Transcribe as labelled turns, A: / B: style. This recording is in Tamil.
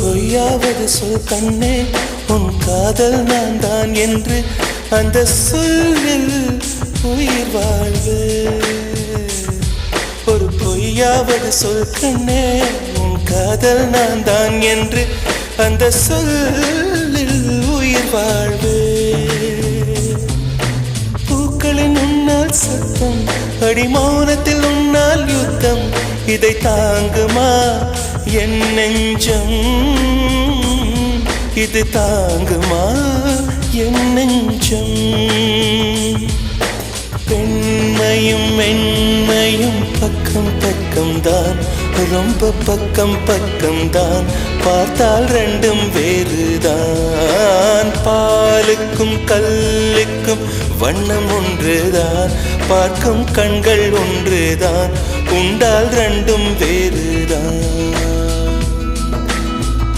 A: பொய்யாவது சொல் கண்ணே, உன் காதல் நான் தான் என்று அந்த சொல்லில் உயிர் வாழ்வு. ஒரு பொய்யாவது சொல் கண்ணே, உன் காதல் நான் தான் என்று அந்த சொல்லில் உயிர் வாழ்வு. பூக்களின் உன்னால் சத்தம், அடிமௌனத்தில் உன்னால் யுத்தம், இதை தாங்குமா என் நெஞ்சம்? இது தாங்குமா என் நெஞ்சம்? பெண்மையும் மென்மையும் பக்கம் பக்கம்தான், ரொம்ப பக்கம் பக்கம்தான், பார்த்தால் ரெண்டும் வேறுதான். பாலுக்கும் கல்லுக்கும் வண்ணம் ஒன்றுதான், பார்க்கும் கண்கள் ஒன்றுதான், உண்டால் ரெண்டும் வேறுதான்.